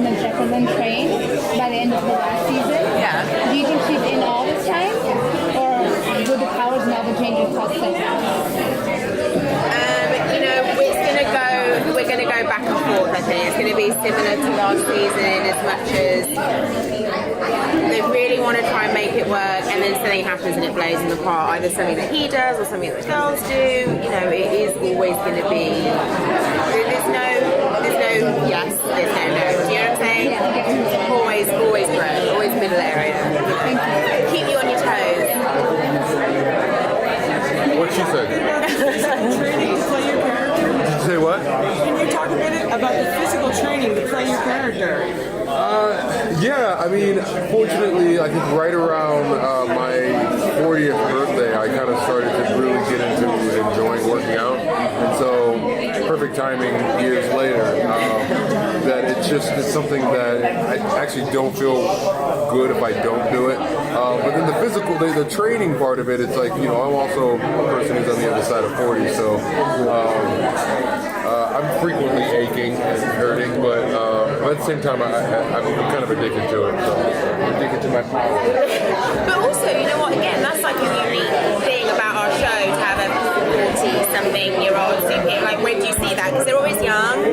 and then Jefferson train by the end of the last season. Yeah. Do you think she's in all this time? Or would the powers and all the changes cause sense? We're gonna go back and forth. I think it's gonna be similar to last season, as much as they really want to try and make it work, and then something happens and it blows them apart. Either something that he does or something that the girls do. It is always going to be. There's no yes, there's no no. Do you know what I'm saying? Always grow, always middle area. Keep you on your toes. What'd she say? Training to play your character. Did you say what? Can you talk a minute about the physical training to play your character? Yeah, I mean, fortunately, I think right around my 40th birthday, I kind of started to really get into enjoying working out. And so, perfect timing years later, that it's something that I actually don't feel good if I don't do it. But then the physical, the training part of it, it's like, I'm also a person who's on the other side of 40, so I'm frequently aching and hurting, but at the same time, I'm kind of addicted to it, so I'm addicted to my power. But also, you know what, again, that's like a unique thing about our show, to have a 40-something-year-old superhero. Like, where do you see that? Because they're always young,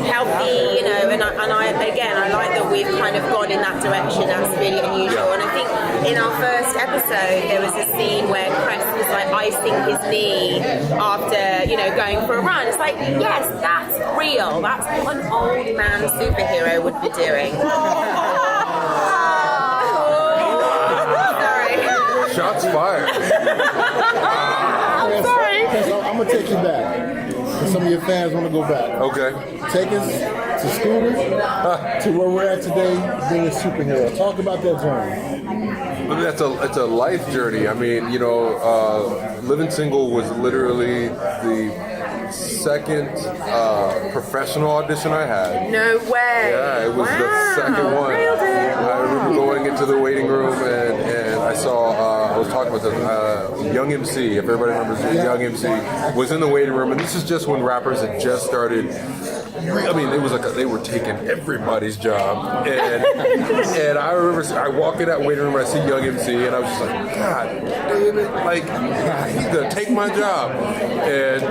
healthy, and I like that we've kind of gone in that direction. That's really unusual. And I think in our first episode, there was a scene where Cress was like icing his knee after, going for a run. It's like, yes, that's real. That's what an old man superhero would be doing. Sorry. Shots fired. I'm sorry. I'm going to take you back. Some of your fans want to go back. Okay. Take us to Scooter, to where we're at today, being a superhero. Talk about that journey. It's a life journey. I mean, living single was literally the second professional audition I had. No way. Yeah, it was the second one. I remember going into the waiting room and I saw, I was talking with a Young MC, if everybody remembers Young MC, was in the waiting room, and this is just when rappers had just started. I mean, it was like they were taking everybody's job, and I remember I walk in that waiting room and I see Young MC, and I was just like, God damn it, like he's gonna take my job, and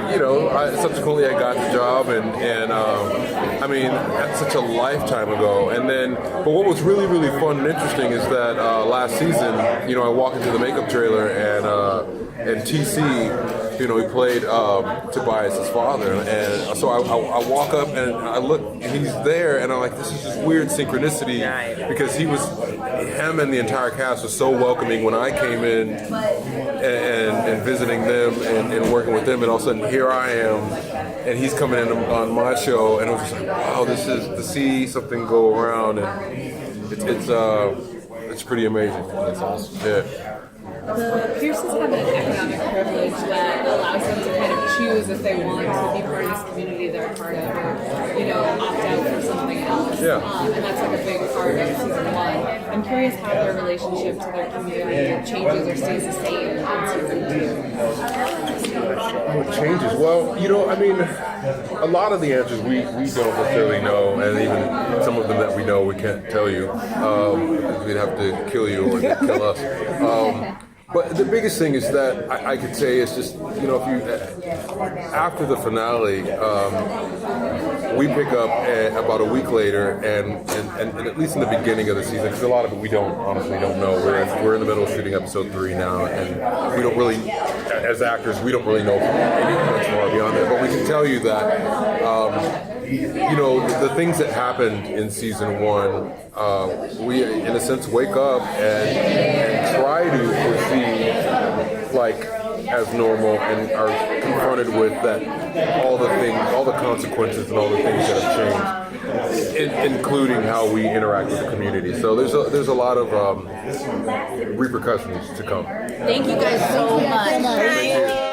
subsequently I got the job, and I mean that's such a lifetime ago, and then but what was really really fun and interesting is that last season, I walk into the makeup trailer and TC. He played Tobias' father, and so I walk up and I look, and he's there, and I'm like, this is just weird synchronicity, because him and the entire cast was so welcoming when I came in and visiting them and working with them, and all of a sudden here I am, and he's coming in on my show, and I was just like, wow, this is to see something go around, and it's pretty amazing. That's awesome. Yeah. The Pierces have an economic privilege that allows them to kind of choose if they want to be part of this community they're a part of, or opt out for something else. Yeah. And that's like a big part of season 1. I'm curious how their relationship to their community changes or stays the same in season 2. What changes? Well, I mean, a lot of the answers we don't necessarily know, and even some of them that we know we can't tell you. We'd have to kill you or they'd kill us. But the biggest thing is that I could say is just, if you, after the finale, we pick up about a week later, and at least in the beginning of the season, because a lot of it we honestly don't know. We're in the middle of shooting episode 3 now, and we don't really, as actors, we don't really know much more beyond that. But we can tell you that, the things that happened in season 1, we, in a sense, wake up and try to proceed like as normal, and are confronted with that all the consequences and all the things that have changed, including how we interact with the community. So there's a lot of repercussions to come. Thank you guys so much.